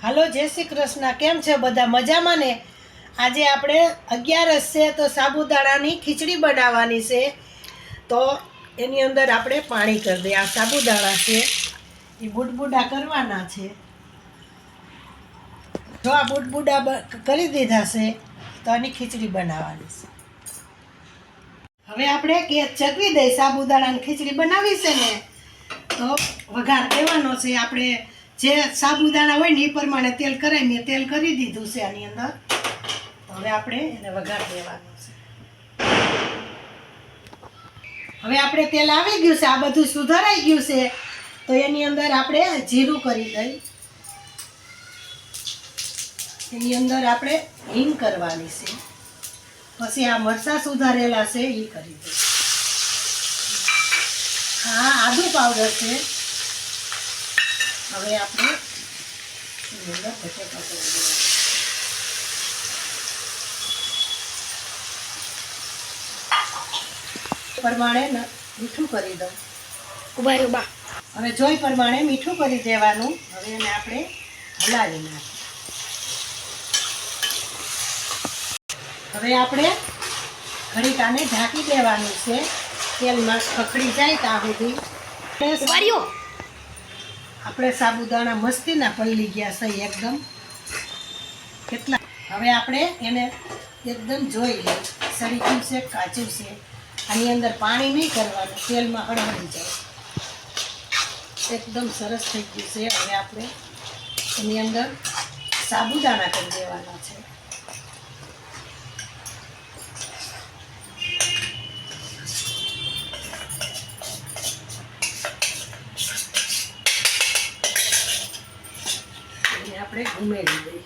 હાલો જય શ્રી કૃષ્ણ. કેમ છે બધા? મજામાં ને? આજે આપણે 11 છે તો સાબુદાણાની ખીચડી બનાવવાની છે. તો એની અંદર આપણે પાણી કરી દઈએ. આ સાબુદાણા છે એ બુડબુડા કરવાના છે. જો આ બુડબુડા કરી દીધા છે તો આની ખીચડી બનાવવાની છે. હવે આપણે ગેસ ચકવી દઈએ. સાબુદાણાની ખીચડી બનાવી છે ને તો વઘાર દેવાનો છે. આપણે જે સાબુદાણા હોય ને એ પ્રમાણે તેલ કરાય. મેં તેલ કરી દીધું છે આની અંદર. હવે આપણે એને વઘાર દેવાનું છે. હવે આપણે તેલ આવી ગયું છે, આ બધું સુધારાઈ ગયું છે તો એની અંદર આપણે જીરું કરી દઈ. એની અંદર આપણે હિંગ કરવાની છે. પછી આ મરચાં સુધારેલા છે એ કરી દઈ. હા, આદુ પાવડર છે. હવે આપણે એની અંદર બટેકા કરી દેવા. પ્રમાણે મીઠું કરી દઉં. હવે જોઈ પ્રમાણે મીઠું કરી દેવાનું. હવે એને આપણે હલાવી નાખીએ. હવે આપણે ઘડીક આને ઢાંકી દેવાનું છે. તેલમાં ખખડી જાય ત્યાં સુધી. આપણે સાબુદાણા મસ્તીના પલળી ગયા છે એકદમ. કેટલા હવે આપણે એને એકદમ જોઈ લઈએ સડી ગયું છે કાચું છે. આની અંદર પાણી નહીં કરવાનું, તેલમાં હળવળી જાય. એકદમ સરસ થઈ ગયું છે. હવે આપણે એની અંદર સાબુદાણા કરી દેવાના છે. એને આપણે ઉમેરી દઈએ.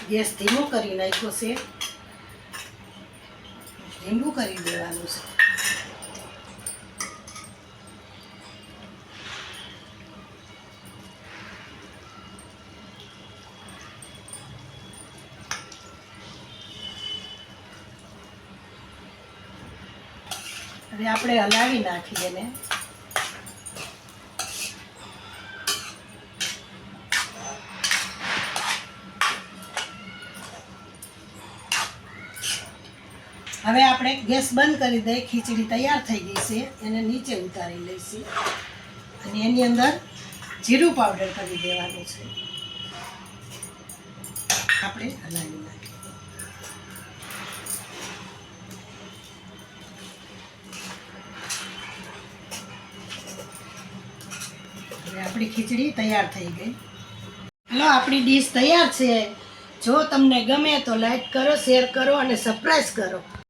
ગેસ ધીમો કરી નાખ્યો છે. ધીમું કરી દેવાનું છે. હવે આપણે હલાવી નાખીએ એને. હવે આપણે ગેસ બંધ કરી દઈએ. ખીચડી તૈયાર થઈ ગઈ છે. એને નીચે ઉતારી લઈશું અને એની અંદર જીરું પાવડર કરી દેવાનું છે. આપણે હલાવી નાખીએ. હવે આપણી ખીચડી તૈયાર થઈ ગઈ. હલો, આપણી ડીશ તૈયાર છે. જો તમને ગમે તો લાઈક કરો, શેર કરો અને સબસ્ક્રાઈબ કરો.